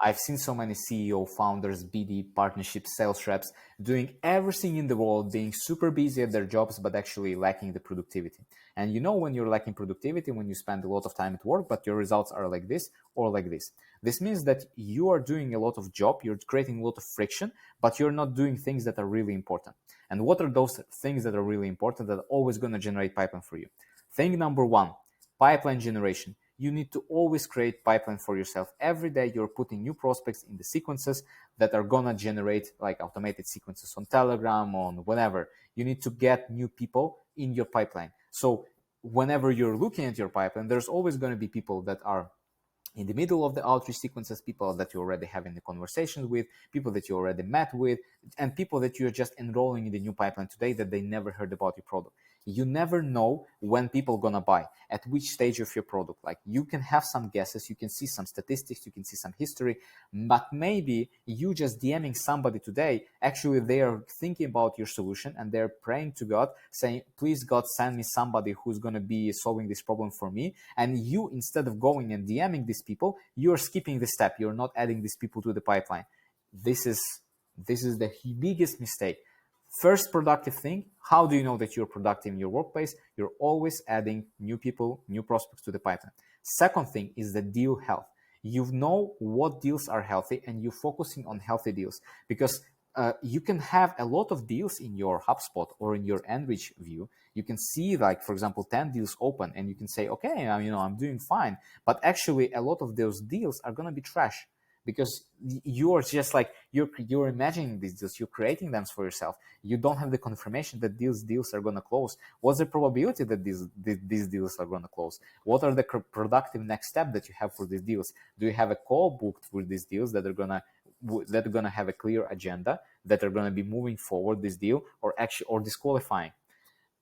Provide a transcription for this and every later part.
I've seen so many CEO, founders, BD, partnerships, sales reps doing everything in the world, being super busy at their jobs, but actually lacking the productivity. And you know, when you're lacking productivity, when you spend a lot of time at work, but your results are like this or like this. This means that you are doing a lot of job, you're creating a lot of friction, but you're not doing things that are really important. And what are those things that are really important that are always going to generate pipeline for you? Thing number one, pipeline generation. You need to always create pipeline for yourself. Every day you're putting new prospects in the sequences that are gonna generate like automated sequences on Telegram, on whatever. You need to get new people in your pipeline. So whenever you're looking at your pipeline, there's always going to be people that are in the middle of the outreach sequences, people that you already having the conversations with, people that you already met with, and people that you're just enrolling in the new pipeline today that they never heard about your product. You never know when people gonna buy, at which stage of your product. Like, you can have some guesses, you can see some statistics, you can see some history, but maybe you just DMing somebody today, actually they are thinking about your solution and they're praying to God, saying, please God, send me somebody who's gonna be solving this problem for me. And you, instead of going and DMing these people, you're skipping the step. You're not adding these people to the pipeline. This is the biggest mistake. First productive thing, how do you know that you're productive in your workplace? You're always adding new people, new prospects to the pipeline. Second thing is the deal health. You know what deals are healthy and you're focusing on healthy deals, because you can have a lot of deals in your HubSpot or in your Enrich view. You can see, like, for example, 10 deals open and you can say, okay, I'm doing fine. But actually a lot of those deals are going to be trash, because you're just like, you're imagining these deals, you're creating them for yourself. You don't have the confirmation that these deals are going to close. What's the probability that these deals are going to close? What are the productive next steps that you have for these deals? Do you have a call booked for these deals that are going to have a clear agenda, that are going to be moving forward this deal, or disqualifying?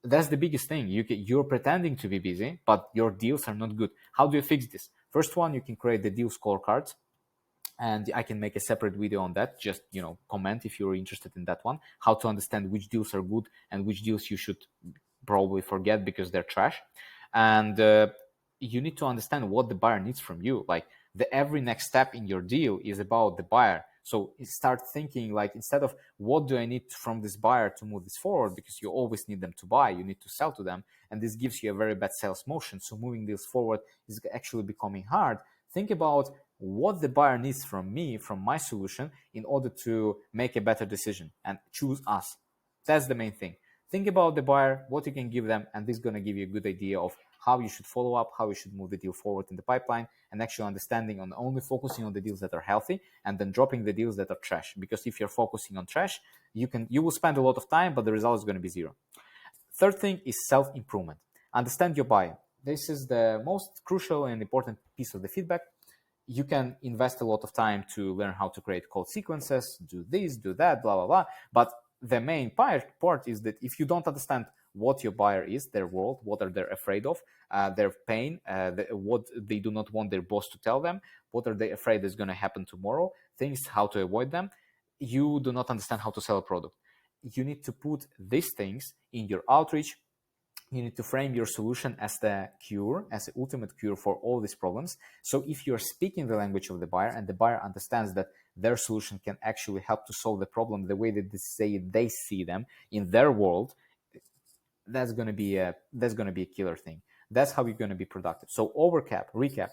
That's the biggest thing. You're pretending to be busy, but your deals are not good. How do you fix this? First one, you can create the deal scorecards. And I can make a separate video on that. Just, comment if you're interested in that one, how to understand which deals are good and which deals you should probably forget because they're trash. And you need to understand what the buyer needs from you. Like, every next step in your deal is about the buyer. So start thinking, like, instead of what do I need from this buyer to move this forward, because you always need them to buy, you need to sell to them. And this gives you a very bad sales motion. So moving deals forward is actually becoming hard. Think about what the buyer needs from me, from my solution, in order to make a better decision and choose us. That's the main thing. Think about the buyer, what you can give them, and this is going to give you a good idea of how you should follow up, how you should move the deal forward in the pipeline, and actually understanding on only focusing on the deals that are healthy and then dropping the deals that are trash. Because if you're focusing on trash, you will spend a lot of time, but the result is going to be zero. Third thing is self-improvement. Understand your buyer. This is the most crucial and important piece of the feedback. You can invest a lot of time to learn how to create code sequences, do this, do that, blah, blah, blah. But the main part is that if you don't understand what your buyer is, their world, what are they afraid of, their pain, what they do not want their boss to tell them, what are they afraid is going to happen tomorrow, things, how to avoid them, you do not understand how to sell a product. You need to put these things in your outreach. You need to frame your solution as the cure, as the ultimate cure for all these problems. So if you're speaking the language of the buyer and the buyer understands that their solution can actually help to solve the problem the way that they see them in their world, that's going to be a killer thing. That's how you're going to be productive. So recap,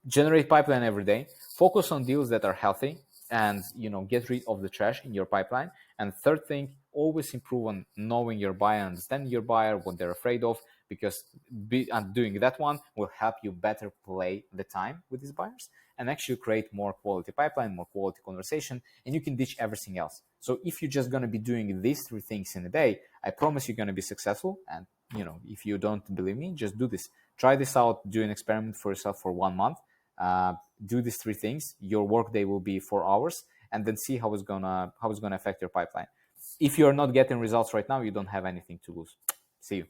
generate pipeline every day, focus on deals that are healthy, and get rid of the trash in your pipeline. And third thing, always improve on knowing your buyer, understanding your buyer, what they're afraid of, because doing that one will help you better play the time with these buyers and actually create more quality pipeline, more quality conversation, and you can ditch everything else. So if you're just going to be doing these 3 things in a day, I promise you're going to be successful. And if you don't believe me, just do this. Try this out. Do an experiment for yourself for 1 month. Do these 3 things. Your workday will be 4 hours, and then see how it's gonna affect your pipeline. If you're not getting results right now, you don't have anything to lose. See you.